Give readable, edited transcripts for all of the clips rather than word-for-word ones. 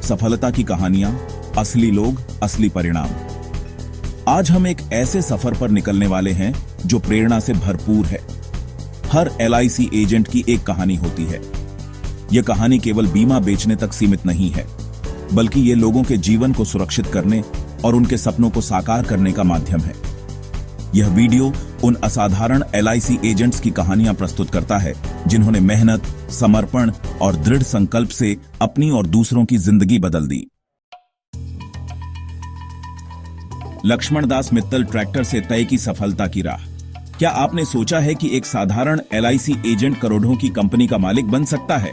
सफलता की कहानियां, असली लोग, असली परिणाम। आज हम एक ऐसे सफर पर निकलने वाले हैं जो प्रेरणा से भरपूर है। हर LIC एजेंट की एक कहानी होती है। यह कहानी केवल बीमा बेचने तक सीमित नहीं है, बल्कि ये लोगों के जीवन को सुरक्षित करने और उनके सपनों को साकार करने का माध्यम है। यह वीडियो उन असाधारण LIC एजेंट्स की कहानियां प्रस्तुत करता है जिन्होंने मेहनत, समर्पण और दृढ़ संकल्प से अपनी और दूसरों की जिंदगी बदल दी। लक्ष्मण दास मित्तल ट्रैक्टर से तय की सफलता की राह। क्या आपने सोचा है कि एक साधारण LIC एजेंट करोड़ों की कंपनी का मालिक बन सकता है?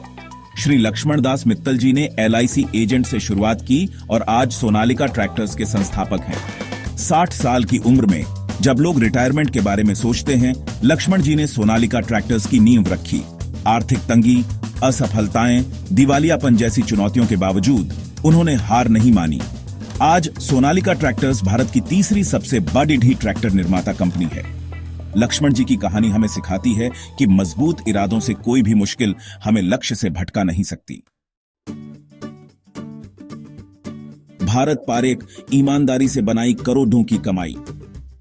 श्री लक्ष्मण दास मित्तल जी ने LIC एजेंट से शुरुआत की और आज सोनालिका ट्रैक्टर्स के संस्थापक हैं। 60 साल की उम्र में जब लोग रिटायरमेंट के बारे में सोचते हैं, लक्ष्मण जी ने सोनालिका ट्रैक्टर्स की नींव रखी। आर्थिक तंगी, असफलताएं, दिवालियापन जैसी चुनौतियों के बावजूद उन्होंने हार नहीं मानी। आज सोनालिका ट्रैक्टर्स भारत की तीसरी सबसे बड़ी ट्रैक्टर निर्माता कंपनी है। लक्ष्मण जी की कहानी हमें सिखाती है कि मजबूत इरादों से कोई भी मुश्किल हमें लक्ष्य से भटका नहीं सकती। भारत पारेख ईमानदारी से बनाई करोड़ों की कमाई।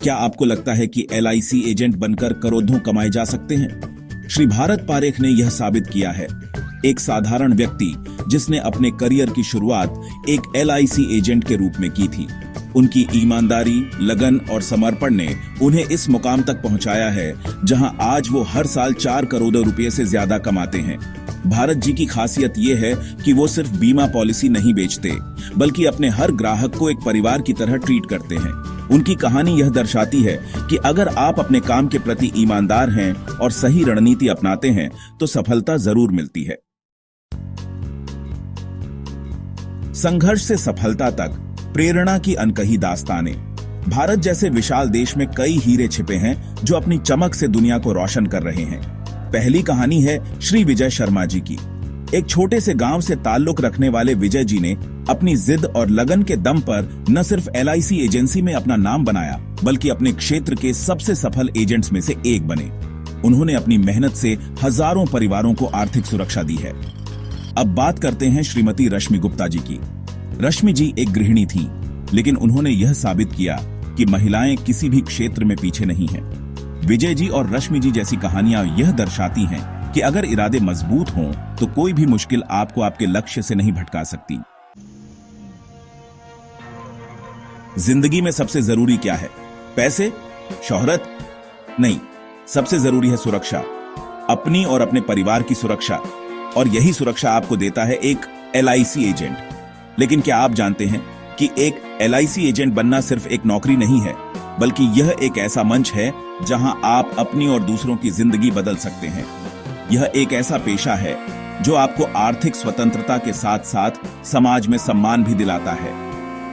क्या आपको लगता है कि LIC एजेंट बनकर करोड़ों कमाए जा सकते हैं? श्री भारत पारेख ने यह साबित किया है। एक साधारण व्यक्ति जिसने अपने करियर की शुरुआत एक LIC एजेंट के रूप में की थी। उनकी ईमानदारी, लगन और समर्पण ने उन्हें इस मुकाम तक पहुंचाया है जहां आज वो हर साल 4 करोड़ रुपए से ज्यादा कमाते हैं। भारत जी की खासियत ये है कि वो सिर्फ बीमा पॉलिसी नहीं बेचते, बल्कि अपने हर ग्राहक को एक परिवार की तरह ट्रीट करते हैं। उनकी कहानी यह दर्शाती है कि अगर आप अपने काम के प्रति ईमानदार हैं और सही रणनीति अपनाते हैं तो सफलता जरूर मिलती है। संघर्ष से सफलता तक प्रेरणा की अनकही दास्तानें। भारत जैसे विशाल देश में कई हीरे छिपे हैं जो अपनी चमक से दुनिया को रोशन कर रहे हैं। पहली कहानी है श्री विजय शर्मा जी की। एक छोटे से गांव से ताल्लुक रखने वाले विजय जी ने अपनी जिद और लगन के दम पर न सिर्फ LIC एजेंसी में अपना नाम बनाया, बल्कि अपने क्षेत्र के सबसे सफल एजेंट्स में से एक बने। उन्होंने अपनी मेहनत से हजारों परिवारों को आर्थिक सुरक्षा दी है। अब बात करते हैं श्रीमती रश्मि गुप्ता जी की। रश्मि जी एक गृहिणी थी, लेकिन उन्होंने यह साबित किया कि महिलाएं किसी भी क्षेत्र में पीछे नहीं हैं। विजय जी और रश्मि जी जैसी कहानियां यह दर्शाती हैं कि अगर इरादे मजबूत हों तो कोई भी मुश्किल आपको आपके लक्ष्य से नहीं भटका सकती। जिंदगी में सबसे जरूरी क्या है? पैसे? शोहरत? नहीं, सबसे जरूरी है सुरक्षा, अपनी और अपने परिवार की सुरक्षा। और यही सुरक्षा आपको देता है एक LIC एजेंट। लेकिन क्या आप जानते हैं कि एक LIC एजेंट बनना सिर्फ एक नौकरी नहीं है, बल्कि यह एक ऐसा मंच है जहां आप अपनी और दूसरों की जिंदगी बदल सकते हैं। यह एक ऐसा पेशा है जो आपको आर्थिक स्वतंत्रता के साथ साथ समाज में सम्मान भी दिलाता है।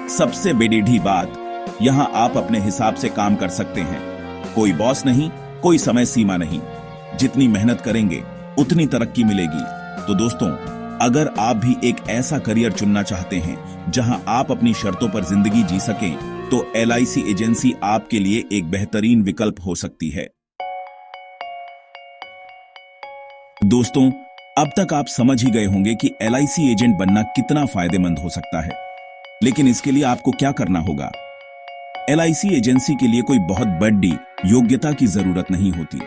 सबसे बड़ी बात, यहां आप अपने हिसाब से काम कर सकते हैं। कोई बॉस नहीं, कोई समय सीमा नहीं। जितनी मेहनत करेंगे उतनी तरक्की मिलेगी। तो दोस्तों, अगर आप भी एक ऐसा करियर चुनना चाहते हैं जहां आप अपनी शर्तों पर जिंदगी जी सकें, तो LIC एजेंसी आपके लिए एक बेहतरीन विकल्प हो सकती है। दोस्तों, अब तक आप समझ ही गए होंगे कि LIC एजेंट बनना कितना फायदेमंद हो सकता है। लेकिन इसके लिए आपको क्या करना होगा? LIC एजेंसी के लिए कोई बहुत बड़ी योग्यता की जरूरत नहीं होती।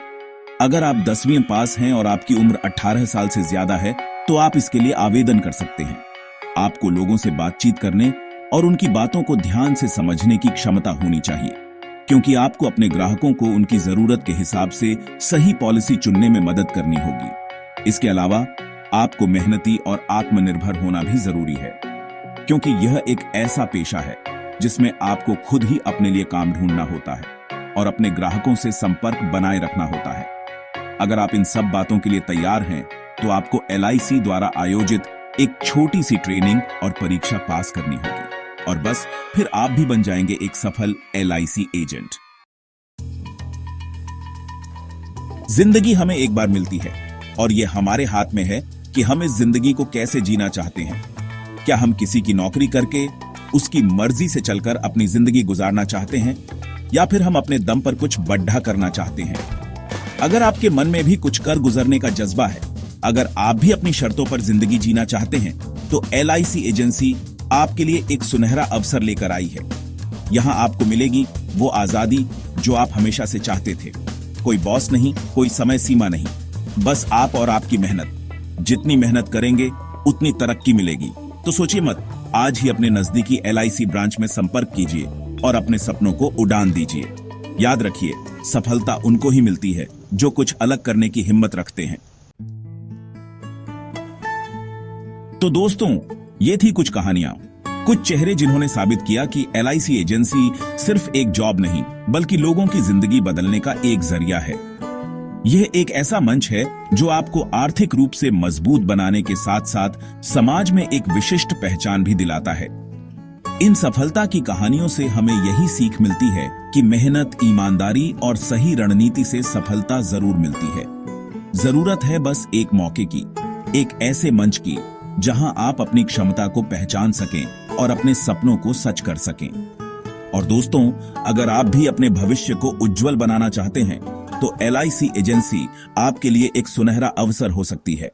अगर आप 10वीं पास हैं और आपकी उम्र 18 साल से ज्यादा है तो आप इसके लिए आवेदन कर सकते हैं। आपको लोगों से बातचीत करने और उनकी बातों को ध्यान से समझने की क्षमता होनी चाहिए, क्योंकि आपको अपने ग्राहकों को उनकी जरूरत के हिसाब से सही पॉलिसी चुनने में मदद करनी होगी। इसके अलावा आपको मेहनती और आत्मनिर्भर होना भी जरूरी है, क्योंकि यह एक ऐसा पेशा है जिसमें आपको खुद ही अपने लिए काम ढूंढना होता है और अपने ग्राहकों से संपर्क बनाए रखना होता है। अगर आप इन सब बातों के लिए तैयार हैं तो आपको LIC द्वारा आयोजित एक छोटी सी ट्रेनिंग और परीक्षा पास करनी होगी और बस फिर आप भी बन जाएंगे एक सफल LIC एजेंट। जिंदगी हमें एक बार मिलती है और यह हमारे हाथ में है कि हम इस जिंदगी को कैसे जीना चाहते हैं। क्या हम किसी की नौकरी करके उसकी मर्जी से चलकर अपनी जिंदगी गुजारना चाहते हैं, या फिर हम अपने दम पर कुछ बड़ा करना चाहते हैं? अगर आपके मन में भी कुछ कर गुजरने का जज्बा है अगर आप भी अपनी शर्तों पर जिंदगी जीना चाहते हैं तो LIC एजेंसी आपके लिए एक सुनहरा अवसर लेकर आई है। यहाँ आपको मिलेगी वो आजादी जो आप हमेशा से चाहते थे। कोई बॉस नहीं, कोई समय सीमा नहीं, बस आप और आपकी मेहनत। जितनी मेहनत करेंगे उतनी तरक्की मिलेगी। तो सोचिए मत, आज ही अपने नजदीकी LIC ब्रांच में संपर्क कीजिए और अपने सपनों को उड़ान दीजिए। याद रखिए, सफलता उनको ही मिलती है जो कुछ अलग करने की हिम्मत रखते हैं। तो दोस्तों, ये थी कुछ कहानियां, कुछ चेहरे जिन्होंने साबित किया कि LIC एजेंसी सिर्फ एक जॉब नहीं बल्कि लोगों की जिंदगी बदलने का एक जरिया है। यह एक ऐसा मंच है जो आपको आर्थिक रूप से मजबूत बनाने के साथ साथ समाज में एक विशिष्ट पहचान भी दिलाता है। इन सफलता की कहानियों से हमें यही सीख मिलती है कि मेहनत, ईमानदारी और सही रणनीति से सफलता जरूर मिलती है। जरूरत है बस एक मौके की, एक ऐसे मंच की जहां आप अपनी क्षमता को पहचान सकें और अपने सपनों को सच कर सकें। और दोस्तों, अगर आप भी अपने भविष्य को उज्जवल बनाना चाहते हैं तो LIC एजेंसी आपके लिए एक सुनहरा अवसर हो सकती है।